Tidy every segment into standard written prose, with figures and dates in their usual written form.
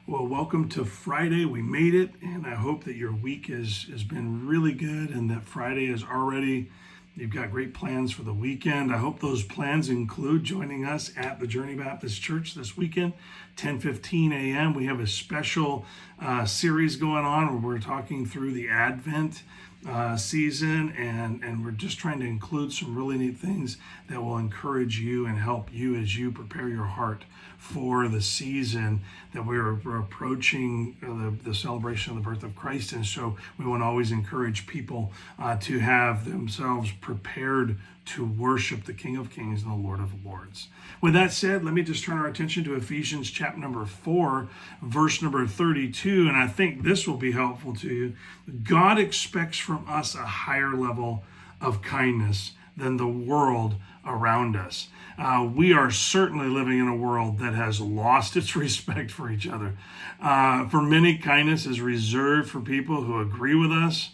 Well, welcome to Friday. We made it, and I hope that your week has been really good and that Friday is already, you've got great plans for the weekend. I hope those plans include joining us at the Journey Baptist Church this weekend, 10:15 a.m. We have a special series going on where we're talking through the Advent season, and we're just trying to include some really neat things that will encourage you and help you as you prepare your heart for the season that we're approaching the celebration of the birth of Christ. And so we want to always encourage people to have themselves prepared to worship the King of Kings and the Lord of Lords. With that said, let me just turn our attention to Ephesians chapter number 4, verse number 32, and I think this will be helpful to you. God expects from us a higher level of kindness than the world around us. We are certainly living in a world that has lost its respect for each other. For many, kindness is reserved for people who agree with us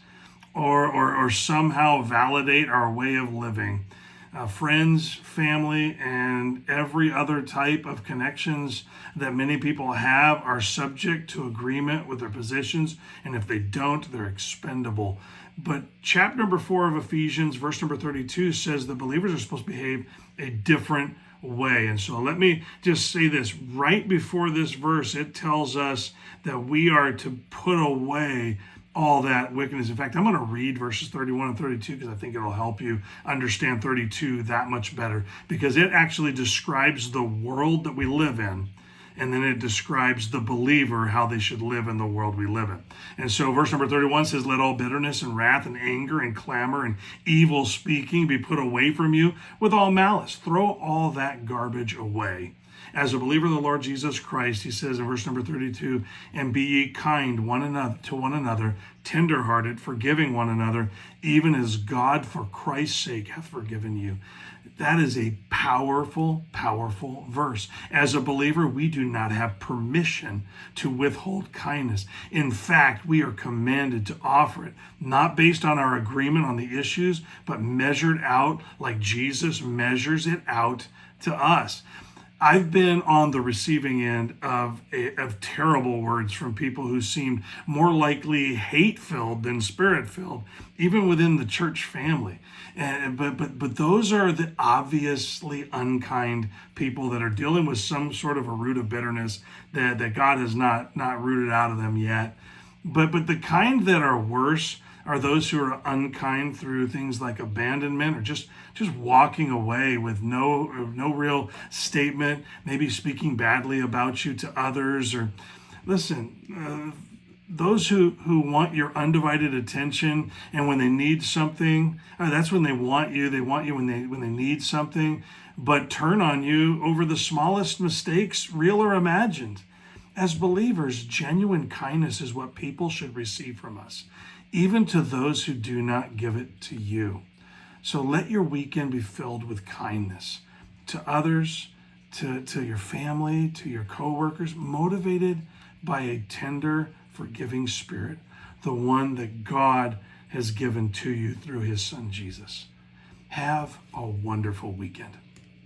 or somehow validate our way of living. Friends, family, and every other type of connections that many people have are subject to agreement with their positions, and if they don't, they're expendable. But chapter number 4 of Ephesians, verse number 32 says the believers are supposed to behave a different way. And so let me just say this. Right before this verse, it tells us that we are to put away all that wickedness. In fact, I'm going to read verses 31 and 32 because I think it'll help you understand 32 that much better, because it actually describes the world that we live in, and then it describes the believer, how they should live in the world we live in. And so verse number 31 says, "Let all bitterness and wrath and anger and clamor and evil speaking be put away from you with all malice." Throw all that garbage away. As a believer of the Lord Jesus Christ, he says in verse number 32, "And be ye kind to one another, tenderhearted, forgiving one another, even as God for Christ's sake hath forgiven you." That is a powerful, powerful verse. As a believer, we do not have permission to withhold kindness. In fact, we are commanded to offer it, not based on our agreement on the issues, but measured out like Jesus measures it out to us. I've been on the receiving end of terrible words from people who seemed more likely hate-filled than spirit-filled, even within the church family. But those are the obviously unkind people that are dealing with some sort of a root of bitterness that God has not rooted out of them yet. But the kind that are worse are those who are unkind through things like abandonment or just walking away with no real statement, maybe speaking badly about you to others. Or listen, those who want your undivided attention, and when they need something, that's when they want you. They want you when they need something, but turn on you over the smallest mistakes, real or imagined. As believers, genuine kindness is what people should receive from us, even to those who do not give it to you. So let your weekend be filled with kindness to others, to your family, to your coworkers, motivated by a tender, forgiving spirit, the one that God has given to you through his son, Jesus. Have a wonderful weekend.